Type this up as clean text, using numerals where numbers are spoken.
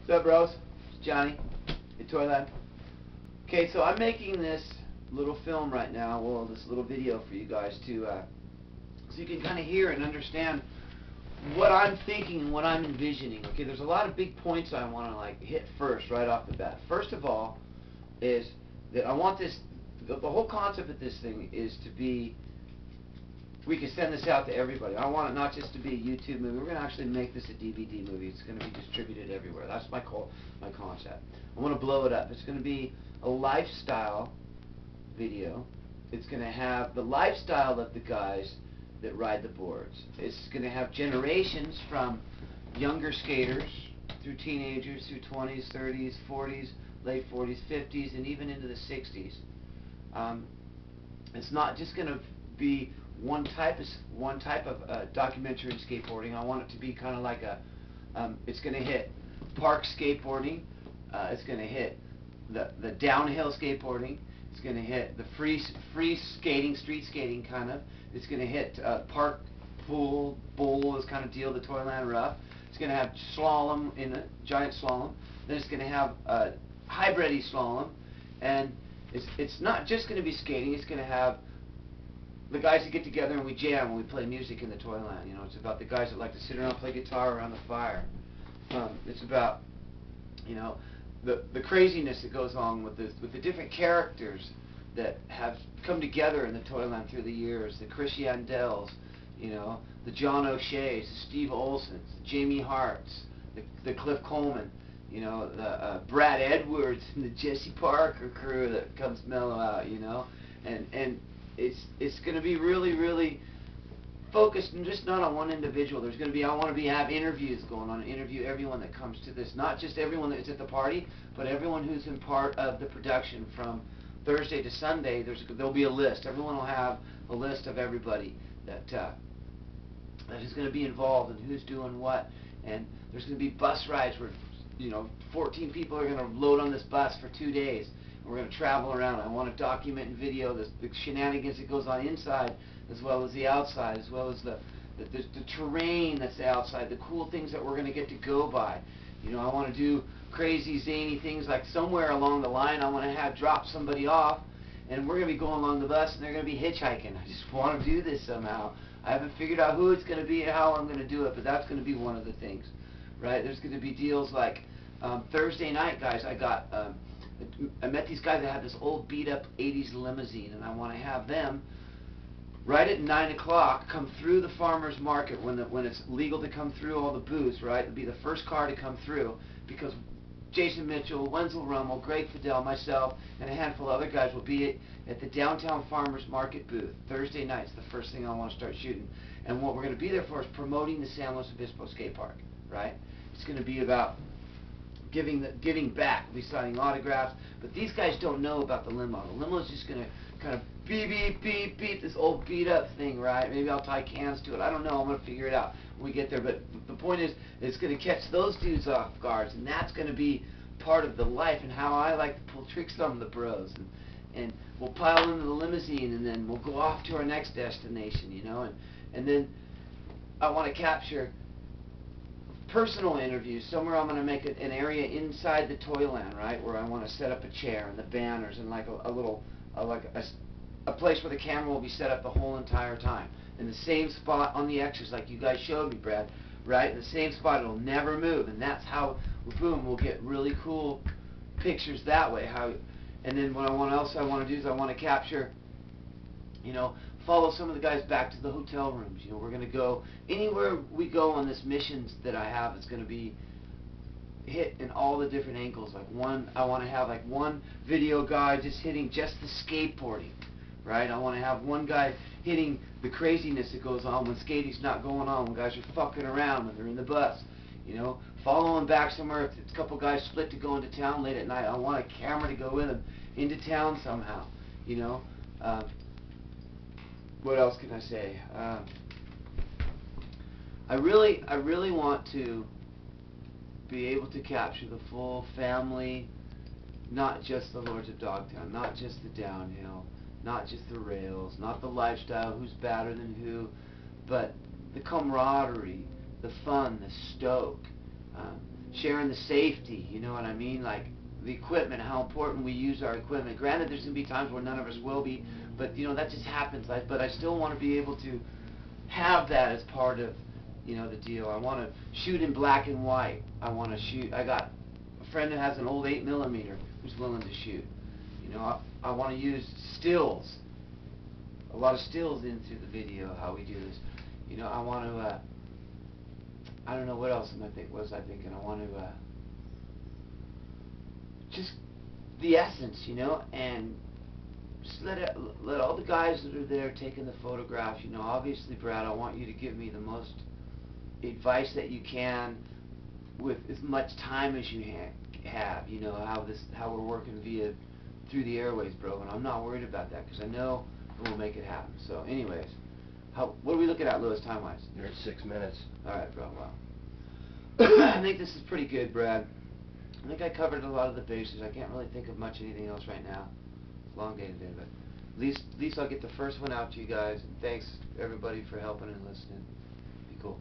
What's up, bros? It's Johnny at Toyland. Okay, so I'm making this little film right now, well, this little video for you guys to, so you can kind of hear and understand what I'm thinking and what I'm envisioning. Okay, there's a lot of big points I want to hit first, right off the bat. First of all, is that I want this, the whole concept of this thing is to be, we can send this out to everybody. I want it not just to be a YouTube movie. We're going to actually make this a DVD movie. It's going to be distributed everywhere. That's my concept. I want to blow it up. It's going to be a lifestyle video. It's going to have the lifestyle of the guys that ride the boards. It's going to have generations from younger skaters through teenagers, through 20s, 30s, 40s, late 40s, 50s, and even into the 60s. It's not just going to be one type of documentary in skateboarding. I want it to be kind of like a, it's going to hit park skateboarding, it's going to hit the downhill skateboarding, it's going to hit the free skating, street skating kind of, it's going to hit park pool, bowl, this kind of deal, the Toyland rough. It's going to have slalom in it, giant slalom. Then it's going to have hybrid slalom, and it's not just going to be skating. It's going to have the guys that get together and we jam and we play music in the Toyland. You know, it's about the guys that like to sit around and play guitar around the fire. It's about, you know, the craziness that goes on with the different characters that have come together in the Toyland through the years. The Chris Yandells, you know, the John O'Sheas, the Steve Olsons, the Jamie Harts, the Cliff Coleman, you know, the Brad Edwards and the Jesse Parker crew that comes mellow out, you know, and it's going to be really focused and just not on one individual. There's going to be, I want to have interviews going on, interview everyone that comes to this, not just everyone that's at the party, but everyone who's in part of the production from Thursday to Sunday. There'll be a list. Everyone will have a list of everybody that is going to be involved and who's doing what, and there's going to be bus rides where, you know, 14 people are going to load on this bus for 2 days. We're going to travel around. I want to document and video the shenanigans that goes on inside as well as the outside, as well as the terrain that's outside, the cool things that we're going to get to go by. You know, I want to do crazy, zany things like somewhere along the line I want to drop somebody off, and we're going to be going along the bus and they're going to be hitchhiking. I just want to do this somehow. I haven't figured out who it's going to be and how I'm going to do it, but that's going to be one of the things. Right? There's going to be deals like Thursday night, guys, I met these guys that had this old beat-up 80s limousine, and I want to have them right at 9 o'clock come through the farmer's market when it's legal to come through all the booths, right? It'll be the first car to come through because Jason Mitchell, Wenzel Rummel, Greg Fidel, myself, and a handful of other guys will be at the downtown farmer's market booth Thursday nights, the first thing I want to start shooting. And what we're going to be there for is promoting the San Luis Obispo skate park, right? It's going to be about giving back. We'll be signing autographs, but these guys don't know about the limo. The limo is just going to kind of beep, beep, beep, beep, this old beat-up thing, right? Maybe I'll tie cans to it. I don't know. I'm going to figure it out when we get there, but the point is, it's going to catch those dudes off guard, and that's going to be part of the life and how I like to pull tricks on the bros. And we'll pile into the limousine, and then we'll go off to our next destination, you know, and then I want to capture personal interviews. Somewhere I'm going to make an area inside the Toyland, right, where I want to set up a chair and the banners and like a place where the camera will be set up the whole entire time. In the same spot on the extras, like you guys showed me, Brad, right? In the same spot, it'll never move, and that's how, boom, we'll get really cool pictures that way. And then what else I want to do is I want to capture, you know, follow some of the guys back to the hotel rooms. You know, we're going to go anywhere we go on this missions that I have. It's going to be hit in all the different angles. Like I want to have like one video guy just hitting just the skateboarding, right? I want to have one guy hitting the craziness that goes on when skating's not going on, when guys are fucking around, when they're in the bus. You know, following back somewhere. If a couple guys split to go into town late at night, I want a camera to go with them into town somehow. You know. What else can I say? I really want to be able to capture the full family, not just the Lords of Dogtown, not just the downhill, not just the rails, not the lifestyle, who's better than who, but the camaraderie, the fun, the stoke, sharing the safety, you know what I mean? Like the equipment, how important we use our equipment. Granted, there's going to be times where none of us will be, but you know, that just happens. But I still want to be able to have that as part of, you know, the deal. I want to shoot in black and white. I want to shoot. I got a friend that has an old 8mm who's willing to shoot. You know, I want to use stills, a lot of stills into the video, how we do this. You know, I want to, I don't know what else was I thinking. I want to, just the essence, you know, and just let all the guys that are there taking the photographs, you know, obviously, Brad, I want you to give me the most advice that you can with as much time as you have, you know, how we're working through the airways, bro, and I'm not worried about that, because I know we'll make it happen. So anyways, what are we looking at, Lewis, time-wise? You're at 6 minutes. Alright, bro, wow. I think this is pretty good, Brad. I think I covered a lot of the bases. I can't really think of much anything else right now. It's a long day today, but at least I'll get the first one out to you guys. And thanks, everybody, for helping and listening. Be cool.